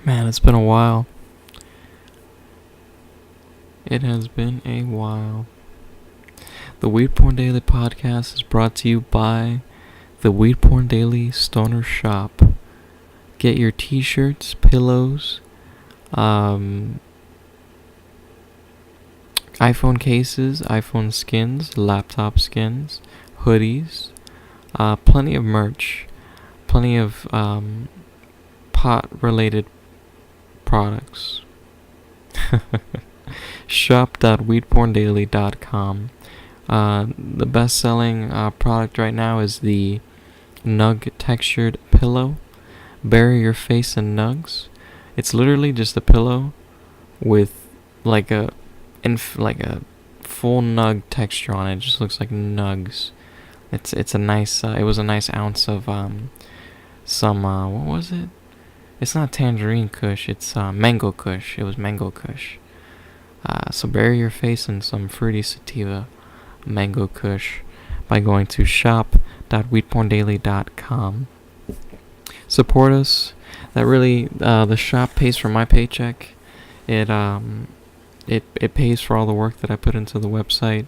Man, it's been a while. It has been a while. The Weed Porn Daily podcast is brought to you by the Weed Porn Daily Stoner Shop. Get your t-shirts, pillows, iPhone cases, iPhone skins, laptop skins, hoodies, plenty of merch, plenty of pot-related products. Shop.WeedPornDaily.com. The best-selling product right now is the Nug textured pillow. Bury your face in nugs. It's literally just a pillow with like a full nug texture on it. It just looks like nugs. It's a nice. It was a nice ounce of some what was it? It's not tangerine kush. It's mango kush. It was mango kush. So bury your face in some fruity sativa mango kush by going to shop.weedporndaily.com. Support us. That really, the shop pays for my paycheck. It pays for all the work that I put into the website.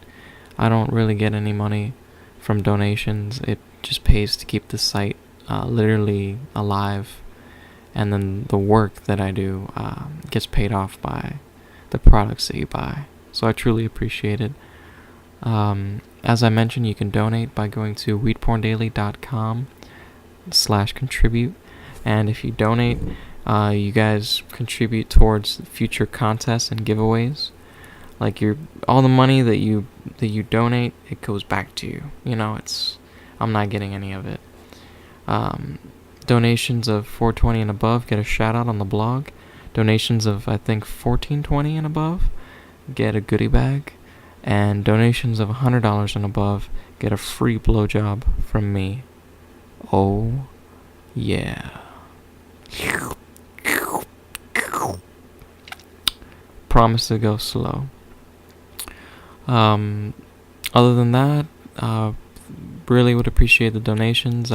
I don't really get any money from donations. It just pays to keep the site literally alive. And then the work that I do gets paid off by the products that you buy. So I truly appreciate it. As I mentioned, you can donate by going to weedporndaily.com/contribute. And if you donate, you guys contribute towards future contests and giveaways. Like all the money that you donate, it goes back to you. You know, I'm not getting any of it. Donations of $4.20 and above get a shout out on the blog. Donations of I think $14.20 and above get a goodie bag, and donations of $100 and above get a free blowjob from me. Oh yeah. Promise to go slow. Other than that, really would appreciate the donations.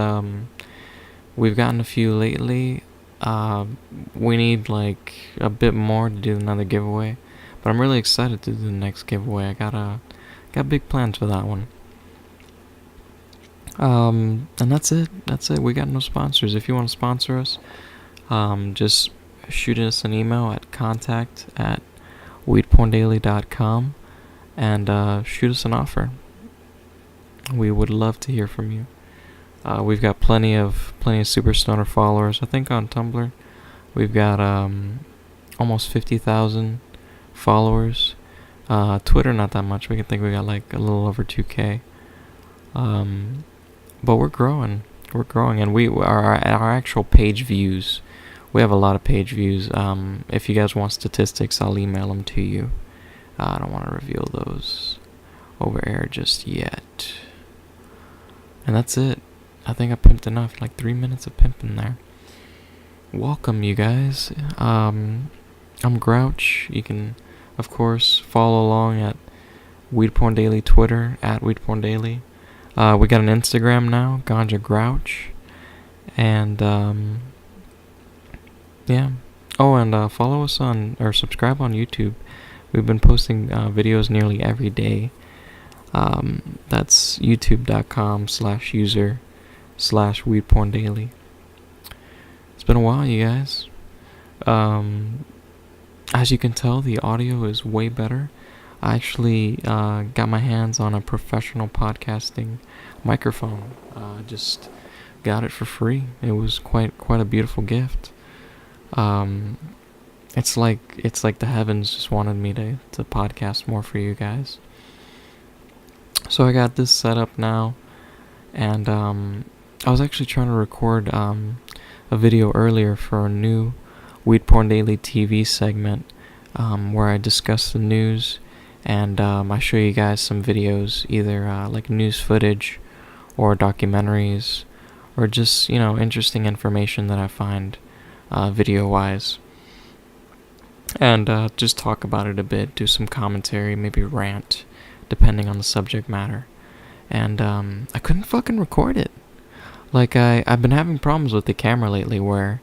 We've gotten a few lately. We need like a bit more to do another giveaway, but I'm really excited to do the next giveaway. I got big plans for that one. And that's it. We got no sponsors. If you want to sponsor us, just shoot us an email at contact@weedporndaily.com and shoot us an offer. We would love to hear from you. We've got plenty of Super Stoner followers. I think on Tumblr we've got almost 50,000 followers. Twitter not that much. We got like a little over 2K. But we're growing, and our actual page views. We have a lot of page views. If you guys want statistics, I'll email them to you. I don't want to reveal those over air just yet. And that's it. I think I pimped enough. Like 3 minutes of pimping there. Welcome, you guys. I'm Grouch. You can, of course, follow along at WeedPorn Daily Twitter at WeedPorn Daily. We got an Instagram now, Ganja Grouch, and yeah. Oh, and follow us on or subscribe on YouTube. We've been posting videos nearly every day. That's youtube.com/user/WeedPornDaily. It's been a while, you guys. As you can tell, the audio is way better. I actually got my hands on a professional podcasting microphone. Just got it for free. It was quite a beautiful gift. It's like the heavens just wanted me to podcast more for you guys. So I got this set up now, and I was actually trying to record a video earlier for a new Weed Porn Daily TV segment where I discuss the news. And I show you guys some videos, either like news footage or documentaries, or just, interesting information that I find video-wise. And just talk about it a bit, do some commentary, maybe rant, depending on the subject matter. And I couldn't fucking record it. Like, I've been having problems with the camera lately where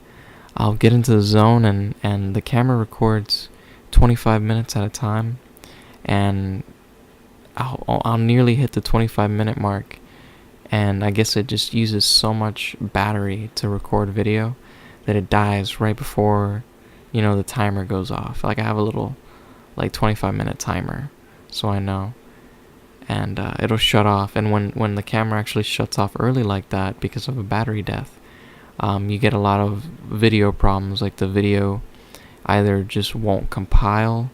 I'll get into the zone, and the camera records 25 minutes at a time, and I'll nearly hit the 25-minute mark, and I guess it just uses so much battery to record video that it dies right before, the timer goes off. Like, I have a little, 25-minute timer, so I know. And it'll shut off, and when the camera actually shuts off early like that because of a battery death, you get a lot of video problems, like the video either just won't compile,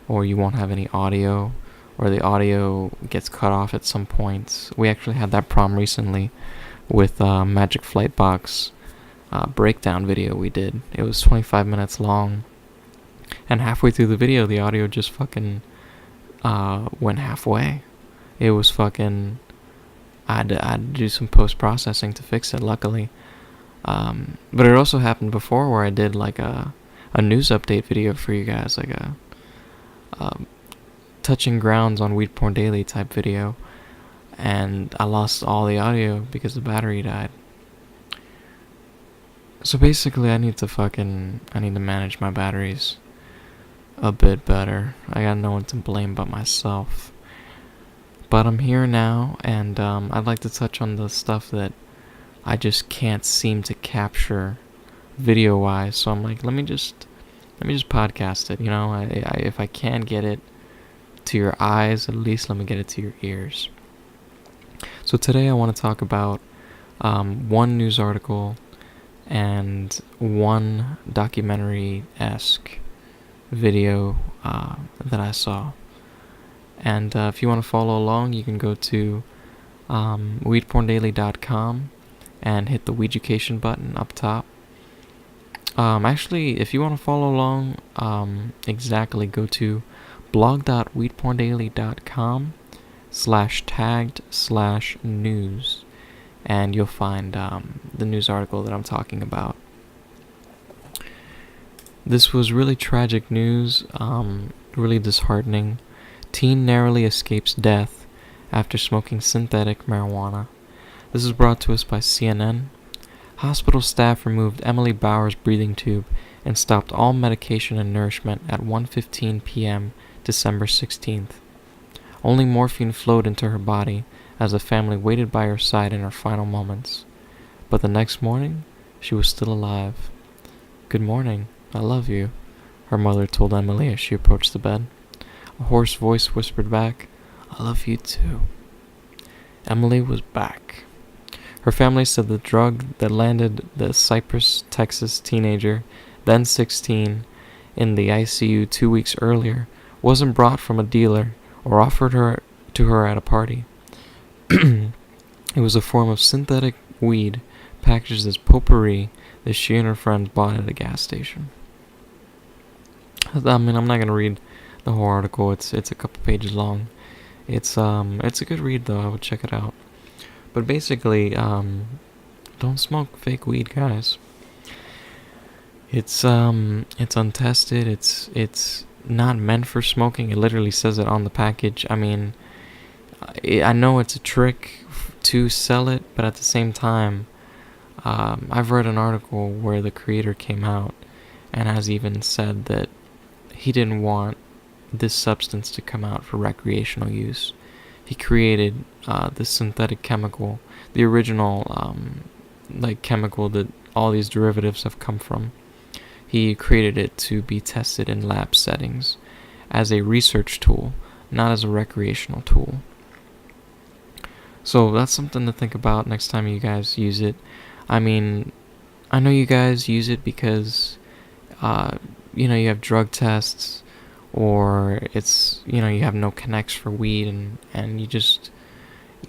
or you won't have any audio, or the audio gets cut off at some points. We actually had that problem recently with Magic Flight Box breakdown video we did. It was 25 minutes long, and halfway through the video, the audio just fucking went halfway. It was fucking... I had to do some post-processing to fix it, luckily. But it also happened before where I did like a news update video for you guys, like a touching grounds on WeedPornDaily type video, and I lost all the audio because the battery died. So basically I need to manage my batteries a bit better. I got no one to blame but myself. But I'm here now, and I'd like to touch on the stuff that I just can't seem to capture video-wise. So I'm like, let me just podcast it. If I can get it to your eyes, at least let me get it to your ears. So today I want to talk about one news article and one documentary-esque video that I saw. And if you want to follow along, you can go to WeedPornDaily.com and hit the Weeducation button up top. Actually, if you want to follow along, exactly, go to blog.weedporndaily.com/tagged/news, and you'll find the news article that I'm talking about. This was really tragic news, really disheartening. Teen narrowly escapes death after smoking synthetic marijuana. This is brought to us by CNN. Hospital staff removed Emily Bauer's breathing tube and stopped all medication and nourishment at 1:15 p.m. December 16th. Only morphine flowed into her body as the family waited by her side in her final moments. But the next morning, she was still alive. "Good morning, I love you," her mother told Emily as she approached the bed. A hoarse voice whispered back, "I love you too." Emily was back. Her family said the drug that landed the Cypress, Texas teenager, then 16, in the ICU 2 weeks earlier wasn't brought from a dealer or offered to her at a party. It was a form of synthetic weed packaged as potpourri that she and her friends bought at a gas station. I'm not going to read the whole article. It's a couple pages long. It's a good read though. I would check it out. But basically, don't smoke fake weed, guys. It's untested. It's not meant for smoking. It literally says it on the package. I mean, I know it's a trick to sell it, but at the same time, I've read an article where the creator came out and has even said that he didn't want this substance to come out for recreational use. He created this synthetic chemical, the original chemical that all these derivatives have come from. He created it to be tested in lab settings as a research tool, not as a recreational tool. So that's something to think about next time you guys use it. I mean, I know you guys use it because you have drug tests, or it's, you have no connects for weed, and you just,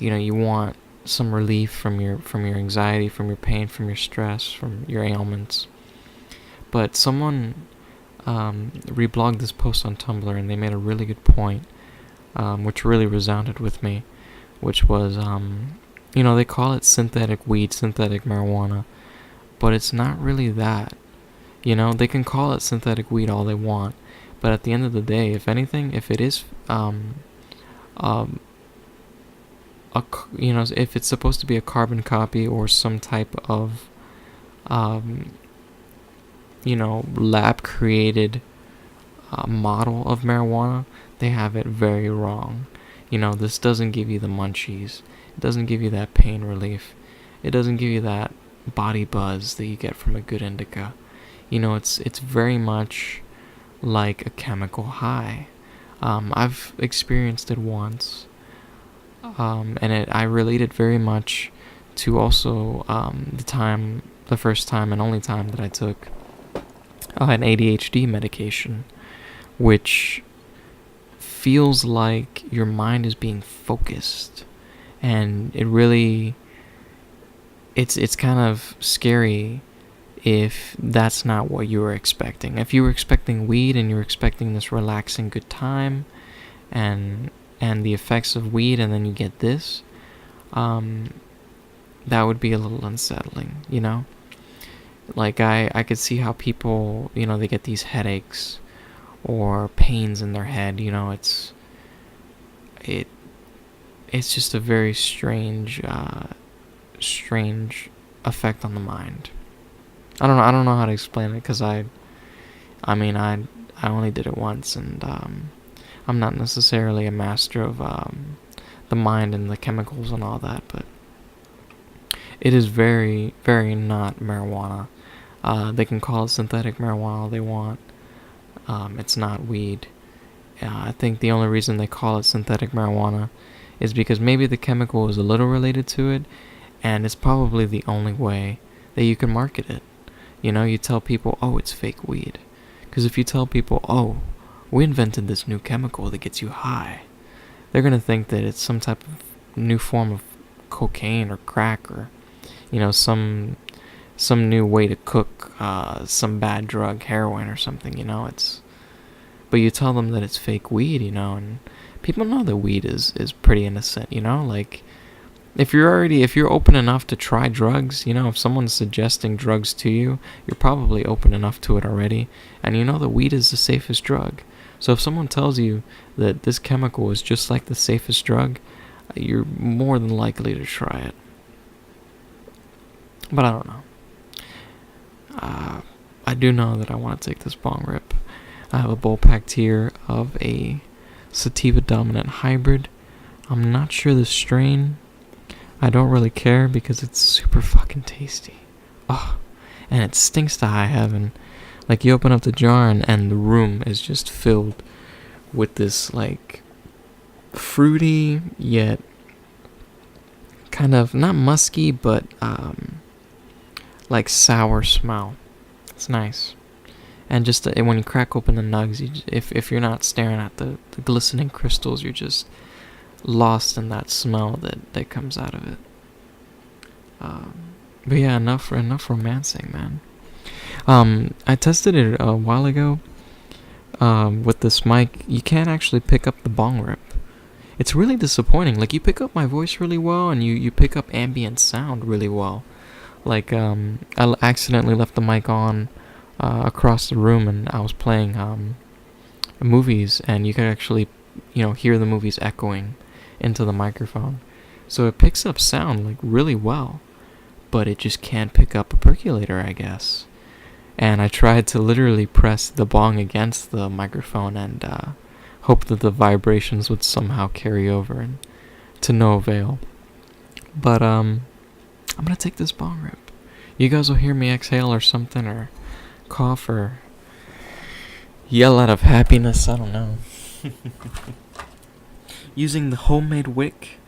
you want some relief from your anxiety, from your pain, from your stress, from your ailments. But someone reblogged this post on Tumblr, and they made a really good point, which really resounded with me, which was, they call it synthetic weed, synthetic marijuana, but it's not really that. They can call it synthetic weed all they want, but at the end of the day, if anything, if it is, if it's supposed to be a carbon copy or some type of, lab created model of marijuana, they have it very wrong. This doesn't give you the munchies. It doesn't give you that pain relief. It doesn't give you that body buzz that you get from a good indica. It's very much like a chemical high. I've experienced it once, and I relate it very much to also the first time and only time that I took an ADHD medication, which feels like your mind is being focused, and it's kind of scary if that's not what you were expecting. If you were expecting weed and you were expecting this relaxing good time and the effects of weed, and then you get this, that would be a little unsettling, Like I could see how people, they get these headaches or pains in their head. It's just a very strange effect on the mind. I don't know how to explain it, because I only did it once, and I'm not necessarily a master of the mind and the chemicals and all that, but it is very, very not marijuana. They can call it synthetic marijuana all they want. It's not weed. I think the only reason they call it synthetic marijuana is because maybe the chemical is a little related to it, and it's probably the only way that you can market it. You tell people, oh, it's fake weed. Because if you tell people, oh, we invented this new chemical that gets you high, they're going to think that it's some type of new form of cocaine or crack, or, some new way to cook some bad drug, heroin or something, But you tell them that it's fake weed, and people know that weed is pretty innocent, Like, if you're open enough to try drugs, if someone's suggesting drugs to you, you're probably open enough to it already, and that weed is the safest drug. So if someone tells you that this chemical is just like the safest drug, you're more than likely to try it. But I don't know. I do know that I want to take this bong rip. I have a bowl packed here of a sativa dominant hybrid. I'm not sure the strain. I don't really care because it's super fucking tasty. Oh, and it stinks to high heaven. Like, you open up the jar and the room is just filled with this, like, fruity yet kind of not musky, but like sour smell. It's nice. And just when you crack open the nugs, if you're not staring at the glistening crystals, you're just lost in that smell that comes out of it. But yeah, enough romancing, man. I tested it a while ago with this mic. You can't actually pick up the bong rip. It's really disappointing. Like, you pick up my voice really well, and you pick up ambient sound really well. Like, I accidentally left the mic on across the room, and I was playing movies, and you can actually, hear the movies echoing into the microphone. So it picks up sound, like, really well, but it just can't pick up a percolator, I guess. And I tried to literally press the bong against the microphone and hope that the vibrations would somehow carry over, and to no avail. But I'm gonna take this bong rip. You guys will hear me exhale or something, or cough, or yell out of happiness, I don't know. Using the homemade wick.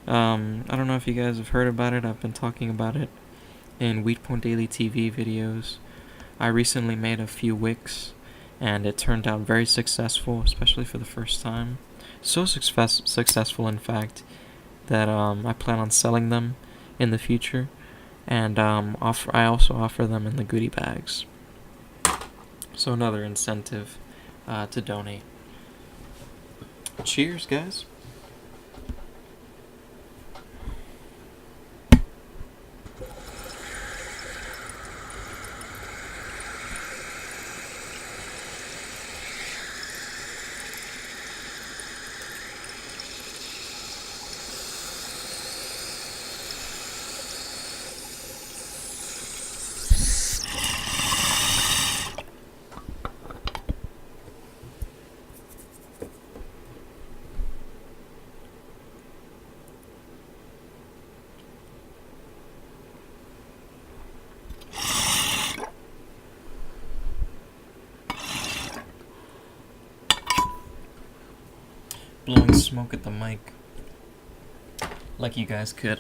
I don't know if you guys have heard about it. I've been talking about it in WeedPornDaily TV videos. I recently made a few wicks, and it turned out very successful, especially for the first time. So successful, in fact, that I plan on selling them in the future, and I also offer them in the goodie bags. So another incentive to donate. Cheers, guys. blowing smoke at the mic. Like you guys could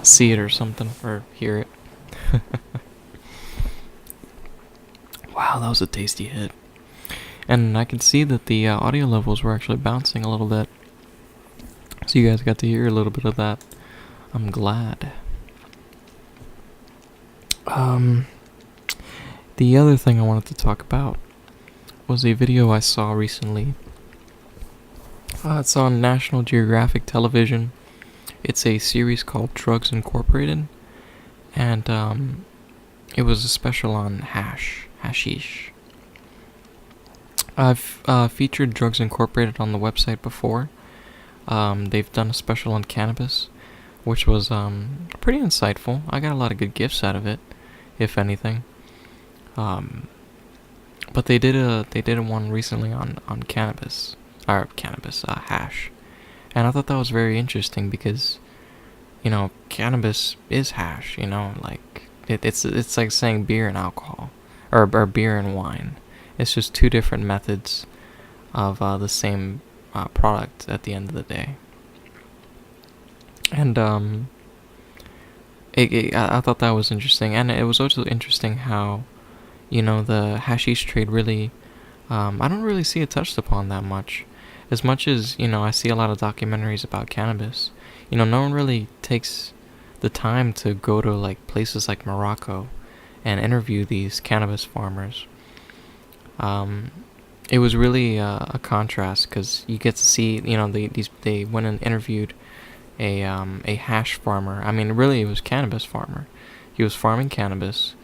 see it or something, or hear it. Wow, that was a tasty hit. And I could see that the audio levels were actually bouncing a little bit. So you guys got to hear a little bit of that. I'm glad. The other thing I wanted to talk about was a video I saw recently. It's on National Geographic Television. It's a series called Drugs Incorporated. And it was a special on hashish. I've featured Drugs Incorporated on the website before. They've done a special on cannabis, which was pretty insightful. I got a lot of good gifts out of it, if anything. But they did a one recently on cannabis, hash, and I thought that was very interesting because, cannabis is hash. Like it's like saying beer and alcohol, or beer and wine. It's just two different methods of the same product at the end of the day. And I thought that was interesting, and it was also interesting how, the hashish trade really, I don't really see it touched upon that much. As much as, I see a lot of documentaries about cannabis, no one really takes the time to go to, like, places like Morocco and interview these cannabis farmers. It was really a contrast, because you get to see, they went and interviewed a hash farmer. I mean, really, it was cannabis farmer. He was farming cannabis,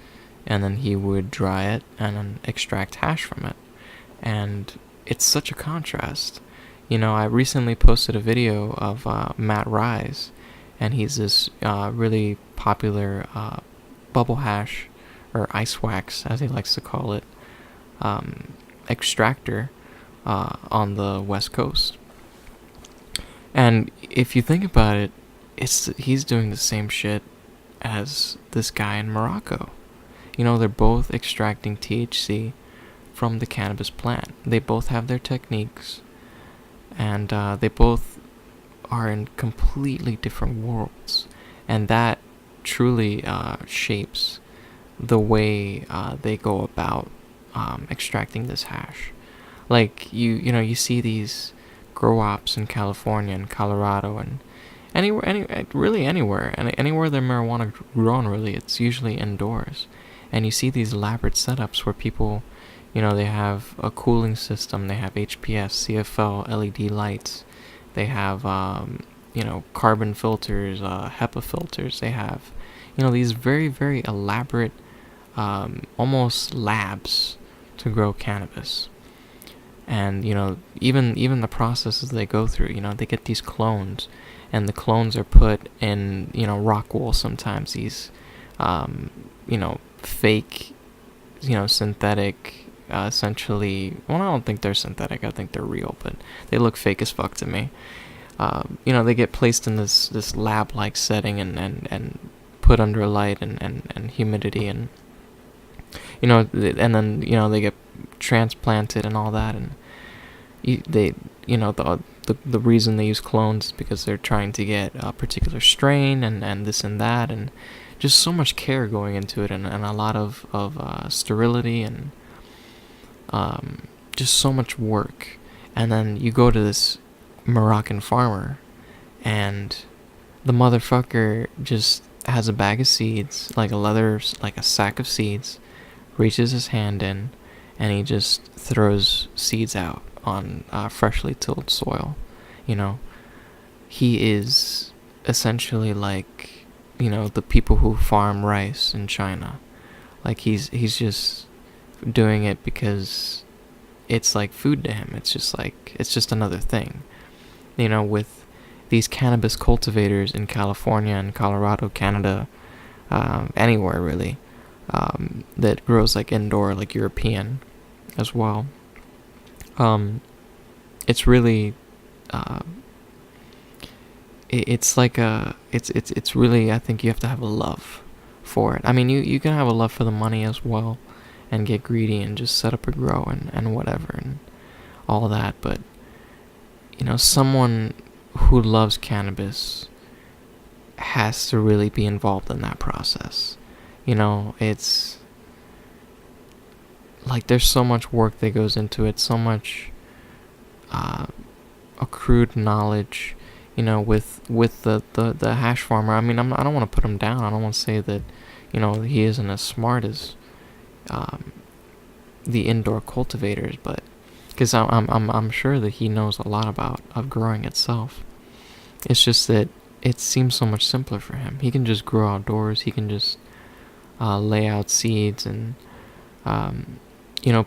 and then he would dry it and then extract hash from it. And it's such a contrast. I recently posted a video of Matt Rise, and he's this really popular bubble hash, or ice wax, as he likes to call it, extractor on the West Coast. And if you think about it, he's doing the same shit as this guy in Morocco. They're both extracting THC from the cannabis plant. They both have their techniques, and they both are in completely different worlds. And that truly shapes the way they go about extracting this hash. Like, you see these grow ops in California and Colorado and anywhere there's marijuana grown, really, it's usually indoors. And you see these elaborate setups where people, they have a cooling system, they have HPS, CFL, LED lights, they have, carbon filters, HEPA filters, they have, these very, very elaborate, almost labs to grow cannabis. And, even the processes they go through, they get these clones, and the clones are put in, rock wool sometimes, these, fake, synthetic, essentially, well, I don't think they're synthetic, I think they're real, but they look fake as fuck to me. They get placed in this lab-like setting and put under light and humidity, and, and then, they get transplanted and all that, and the reason they use clones is because they're trying to get a particular strain and this and that, and just so much care going into it, and a lot of sterility, and just so much work. And then you go to this Moroccan farmer, and the motherfucker just has a bag of seeds, like a sack of seeds, reaches his hand in, and he just throws seeds out on freshly tilled soil. He is essentially like, the people who farm rice in China. Like, he's just doing it because it's like food to him. It's just another thing. With these cannabis cultivators in California and Colorado, Canada, anywhere really, that grows like indoor, like European as well. It's really, it's like it's really, I think you have to have a love for it. I mean, you can have a love for the money as well, and get greedy and just set up a grow and whatever and all that, but someone who loves cannabis has to really be involved in that process. It's like there's so much work that goes into it, so much accrued knowledge, with the hash farmer. I mean, I don't want to put him down. I don't want to say that, he isn't as smart as the indoor cultivators, but because I'm sure that he knows a lot about of growing itself. It's just that it seems so much simpler for him. He can just grow outdoors. He can just lay out seeds, and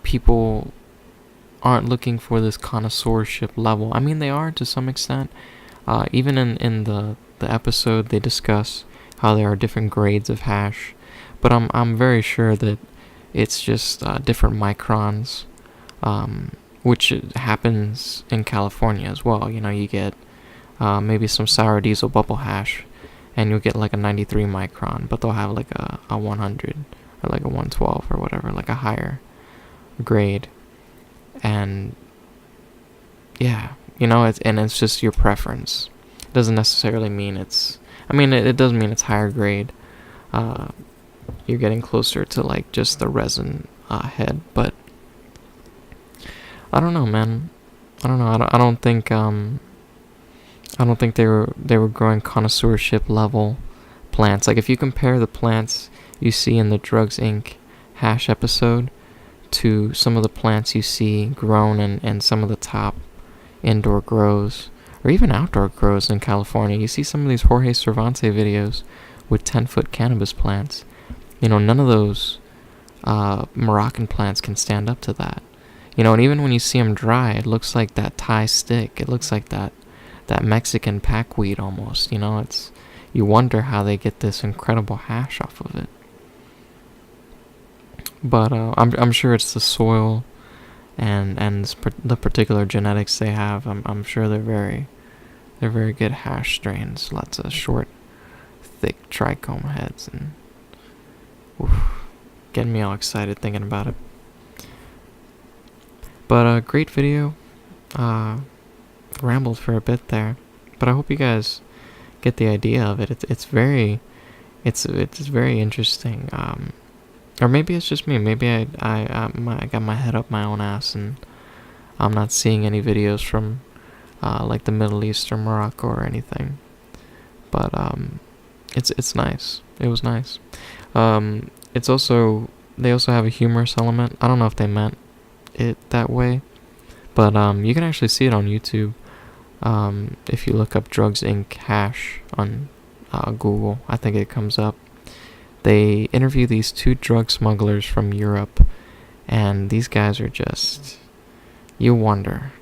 people aren't looking for this connoisseurship level. I mean, they are to some extent. Even in the episode, they discuss how there are different grades of hash, but I'm very sure that it's just different microns, which happens in California as well. You get maybe some sour diesel bubble hash, and you'll get like a 93 micron, but they'll have like a 100 or like a 112 or whatever, like a higher grade. And yeah, it's just your preference. It doesn't necessarily mean it does mean it's higher grade. You're getting closer to like just the resin head, but I don't know, man. I don't know. I don't think they were growing connoisseurship level plants. Like if you compare the plants you see in the Drugs Inc. hash episode to some of the plants you see grown in some of the top indoor grows or even outdoor grows in California. You see some of these Jorge Cervante videos with 10-foot cannabis plants. None of those Moroccan plants can stand up to that. And even when you see them dry, it looks like that Thai stick. It looks like that Mexican packweed almost. You wonder how they get this incredible hash off of it. But I'm sure it's the soil and the particular genetics they have. I'm sure they're very good hash strains. Lots of short, thick trichome heads, and getting me all excited thinking about it. But great video. Rambled for a bit there, but I hope you guys get the idea of it. It's very interesting. Or maybe it's just me. Maybe I got my head up my own ass, and I'm not seeing any videos from like the Middle East or Morocco or anything. But it's nice. It was nice. They also have a humorous element. I don't know if they meant it that way, but you can actually see it on YouTube. If you look up Drugs Inc. hash on Google, I think it comes up. They interview these two drug smugglers from Europe, and these guys are just, you wonder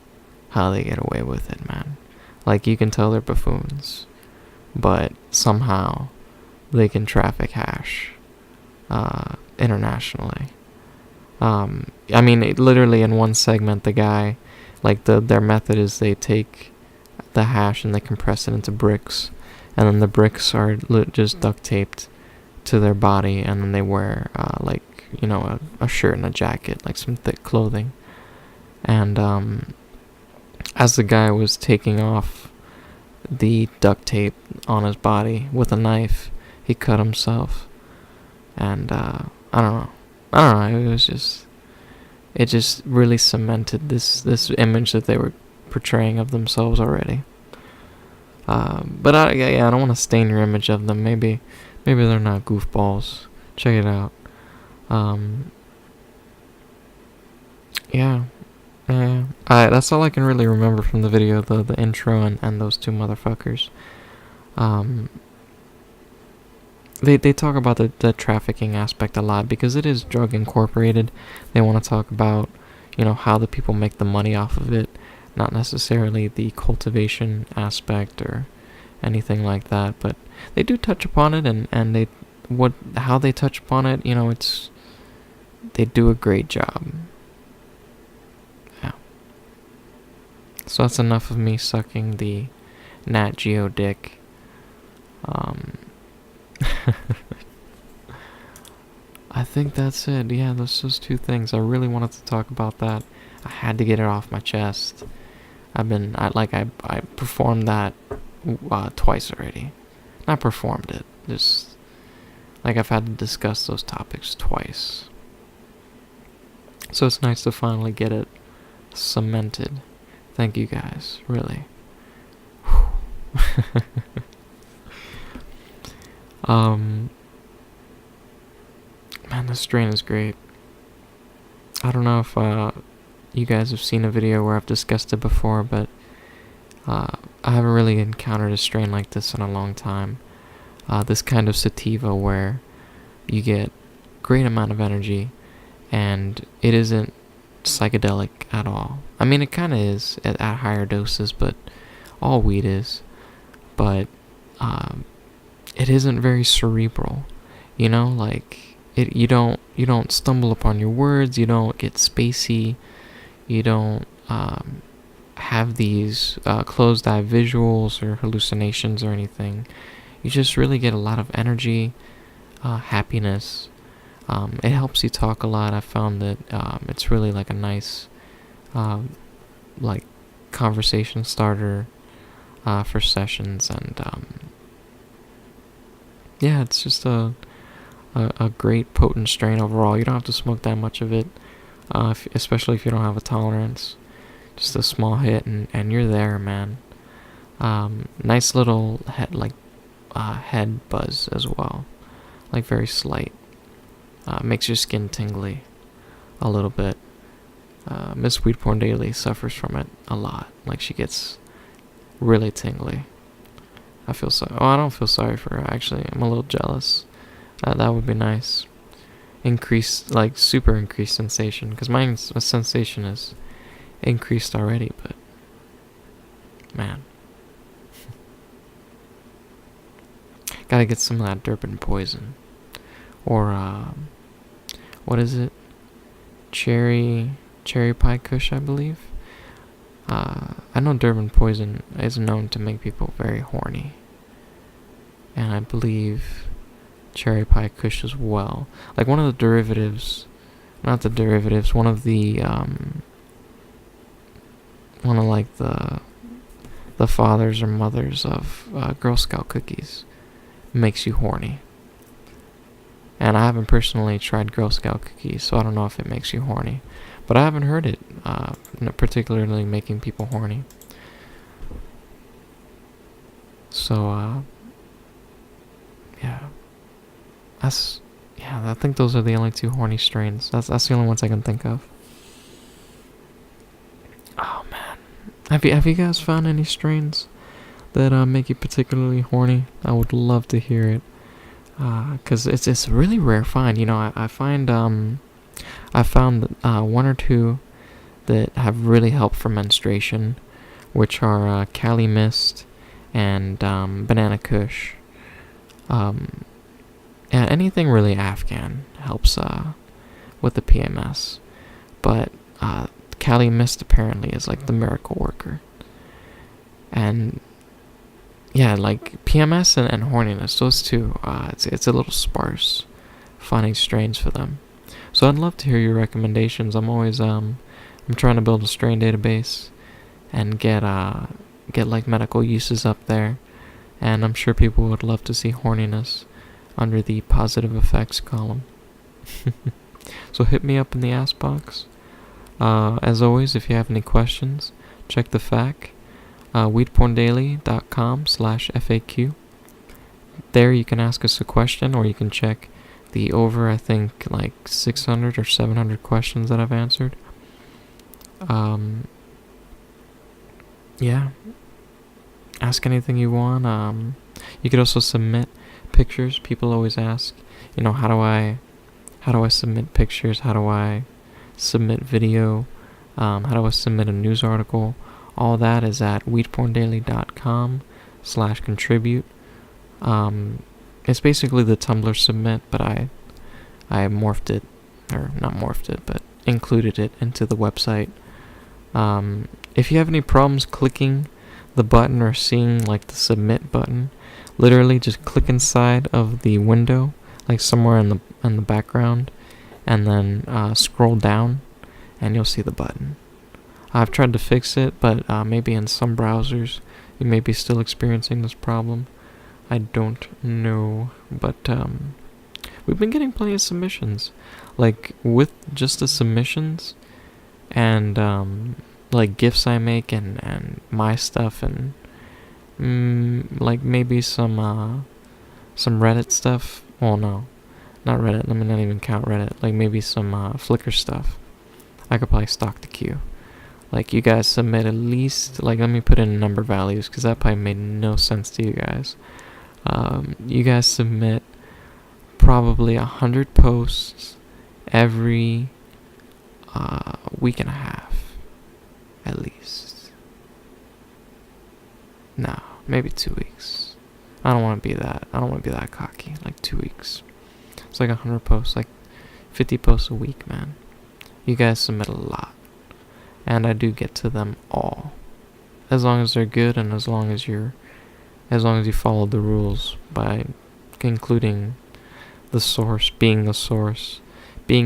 how they get away with it, man. Like, you can tell they're buffoons, but somehow they can traffic hash internationally. I mean, literally in one segment, the guy, like, their method is they take the hash and they compress it into bricks, and then the bricks are just duct taped to their body, and then they wear a shirt and a jacket, like some thick clothing. And as the guy was taking off the duct tape on his body with a knife, he cut himself. And I don't know, it just really cemented this image that they were portraying of themselves already. But I don't want to stain your image of them. Maybe they're not goofballs. Check it out. That's all I can really remember from the video, the intro and those two motherfuckers. They talk about the trafficking aspect a lot because it is drug incorporated. They want to talk about, how the people make the money off of it, not necessarily the cultivation aspect or anything like that, but they do touch upon it, and how they touch upon it, they do a great job. Yeah. So that's enough of me sucking the Nat Geo dick. I think that's it. Yeah, those two things. I really wanted to talk about that. I had to get it off my chest. I performed that twice already. Not performed it, just like I've had to discuss those topics twice. So it's nice to finally get it cemented. Thank you guys, really. Man, this strain is great. I don't know if you guys have seen a video where I've discussed it before, but I haven't really encountered a strain like this in a long time. This kind of sativa where you get great amount of energy and it isn't psychedelic at all. I mean, it kind of is at higher doses, but all weed is. But it isn't very cerebral, you know, like you don't stumble upon your words, you don't get spacey, you don't have these closed eye visuals or hallucinations or anything. You just really get a lot of energy, happiness. It helps you talk a lot. I found that it's really like a nice like conversation starter for sessions, and yeah, it's just a great potent strain overall. You don't have to smoke that much of it, especially if you don't have a tolerance. Just a small hit and you're there, man. Nice little head buzz as well, like very slight. Makes your skin tingly a little bit. Miss WeedPornDaily suffers from it a lot. Like, she gets really tingly. I don't feel sorry for her, actually. I'm a little jealous. That would be nice. Super increased sensation. Because my sensation is increased already, but man. Gotta get some of that Durban poison. Or, what is it? Cherry pie kush, I believe. I know Durban poison is known to make people very horny. And I believe cherry pie kush as well. Like one of the derivatives, not the derivatives, one of like the fathers or mothers of Girl Scout cookies makes you horny. And I haven't personally tried Girl Scout cookies, so I don't know if it makes you horny. But I haven't heard it particularly making people horny. So, yeah. I think those are the only two horny strains. That's the only ones I can think of. Oh, man. Have you guys found any strains that make you particularly horny? I would love to hear it. Because it's a really rare find. You know, I found one or two that have really helped for menstruation, which are Cali Mist and Banana Kush. Yeah, anything really Afghan helps with the PMS. But Cali Mist apparently is like the miracle worker. And yeah, like PMS and horniness, those two, it's a little sparse finding strains for them. So I'd love to hear your recommendations. I'm always I'm trying to build a strain database and get like medical uses up there, and I'm sure people would love to see horniness under the positive effects column. So hit me up in the ask box. As always, if you have any questions, check the FAQ. WeedPornDaily.com/FAQ. There you can ask us a question, or you can check the over, I think, like 600 or 700 questions that I've answered. Yeah. Ask anything you want. You could also submit pictures. People always ask, you know, how do I submit pictures? How do I submit video? How do I submit a news article? All that is at WeedPornDaily.com/contribute. It's basically the Tumblr submit, but I morphed it, or not morphed it, but included it into the website. If you have any problems clicking the button or seeing like the submit button, literally just click inside of the window, like somewhere in the background, and then scroll down, and you'll see the button. I've tried to fix it, but maybe in some browsers you may be still experiencing this problem. I don't know, but we've been getting plenty of submissions. Like, with just the submissions and like gifs I make and my stuff and like maybe some Reddit stuff. Well, no, not Reddit. Let me not even count Reddit. Like maybe some Flickr stuff. I could probably stock the queue. Like, you guys submit at least, like, let me put in number values, because that probably made no sense to you guys. You guys submit probably 100 posts every week and a half, at least. No, maybe 2 weeks. I don't want to be that cocky. Like 2 weeks. It's like 100 posts, like 50 posts a week, man. You guys submit a lot. And I do get to them all, as long as they're good and as long as you follow the rules by including the source, being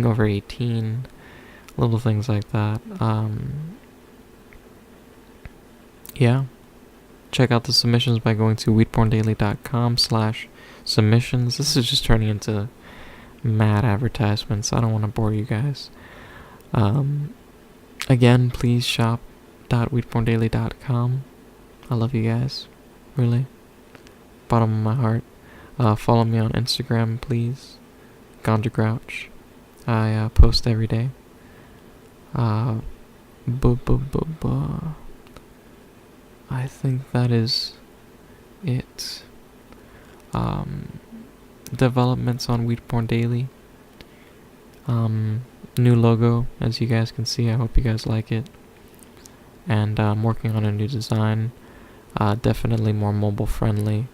over 18, little things like that. Yeah. Check out the submissions by going to WeedPornDaily.com/submissions. This is just turning into mad advertisements. I don't want to bore you guys. Again, please shop.weedporndaily.com. I love you guys. Really. Bottom of my heart. Follow me on Instagram, please. Grouch. I post every day. I think that is it. Developments on WeedPorn Daily. New logo, as you guys can see. I hope you guys like it. And I'm working on a new design. Definitely more mobile friendly.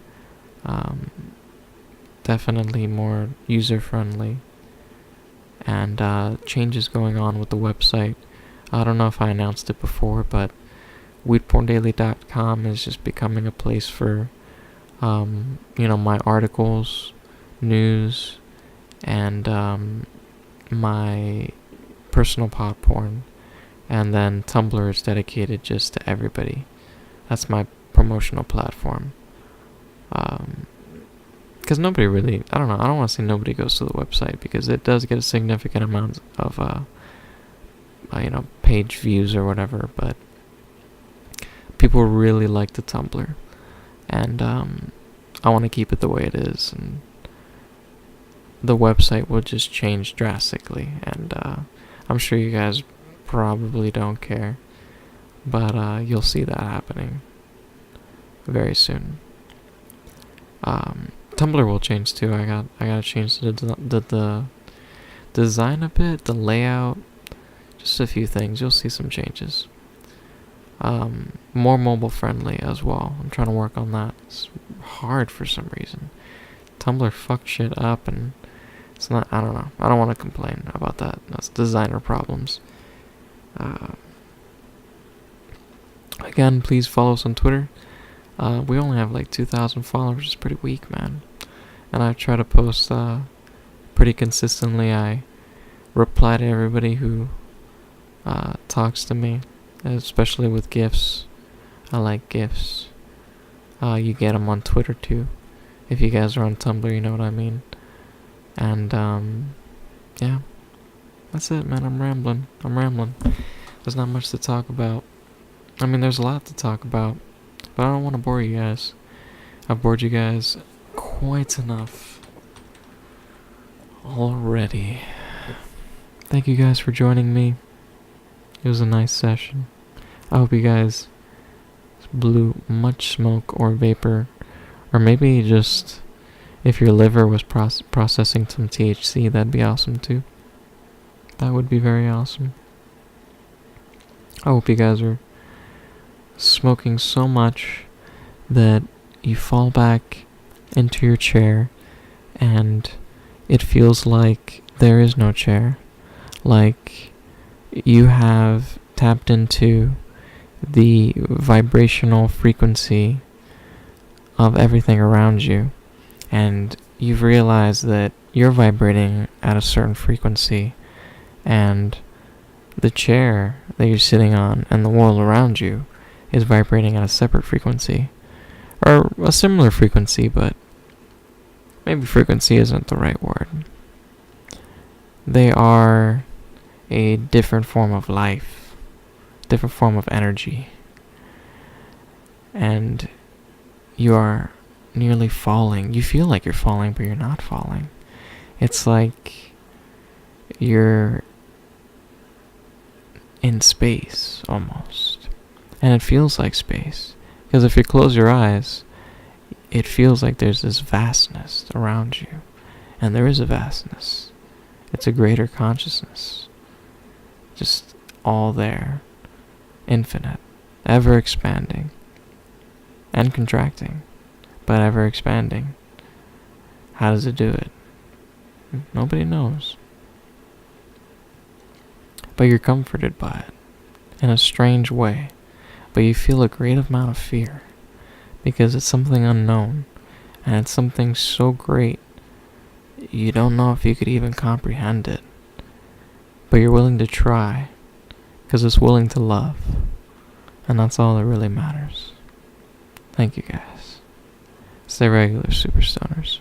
Definitely more user friendly. And changes going on with the website. I don't know if I announced it before, but WeedPornDaily.com is just becoming a place for my articles, news, and my personal pot porn. And then Tumblr is dedicated just to everybody. That's my promotional platform. Because nobody really, I don't want to say nobody goes to the website, because it does get a significant amount of page views or whatever, but people really like the Tumblr, and I want to keep it the way it is, and the website will just change drastically, and I'm sure you guys probably don't care, but you'll see that happening very soon. Tumblr will change too. I gotta change the design a bit, the layout, just a few things. You'll see some changes. More mobile friendly as well. I'm trying to work on that. It's hard for some reason. Tumblr fucked shit up, and it's not, I don't know. I don't want to complain about that. That's designer problems. Again, please follow us on Twitter. We only have like 2,000 followers. It's pretty weak, man. And I try to post pretty consistently. I reply to everybody who talks to me, especially with GIFs. I like GIFs. You get them on Twitter too. If you guys are on Tumblr, you know what I mean. And yeah, that's it, man. I'm rambling. There's not much to talk about. I mean, there's a lot to talk about, but I don't want to bore you guys. I've bored you guys quite enough already. Thank you guys for joining me. It was a nice session. I hope you guys blew much smoke or vapor, or maybe just if your liver was processing some THC, that'd be awesome too. That would be very awesome. I hope you guys are smoking so much that you fall back into your chair and it feels like there is no chair. Like you have tapped into the vibrational frequency of everything around you, and you've realized that you're vibrating at a certain frequency, and the chair that you're sitting on and the world around you is vibrating at a separate frequency, or a similar frequency, but maybe frequency isn't the right word. They are a different form of life, different form of energy, and you are nearly falling. You feel like you're falling, but you're not falling. It's like you're in space, almost. And it feels like space. Because if you close your eyes, it feels like there's this vastness around you. And there is a vastness. It's a greater consciousness. Just all there. Infinite. Ever expanding. And contracting. But ever expanding. How does it do it? Nobody knows. But you're comforted by it. In a strange way. But you feel a great amount of fear. Because it's something unknown. And it's something so great. You don't know if you could even comprehend it. But you're willing to try. Because it's willing to love. And that's all that really matters. Thank you guys. Stay regular, Super Stoners.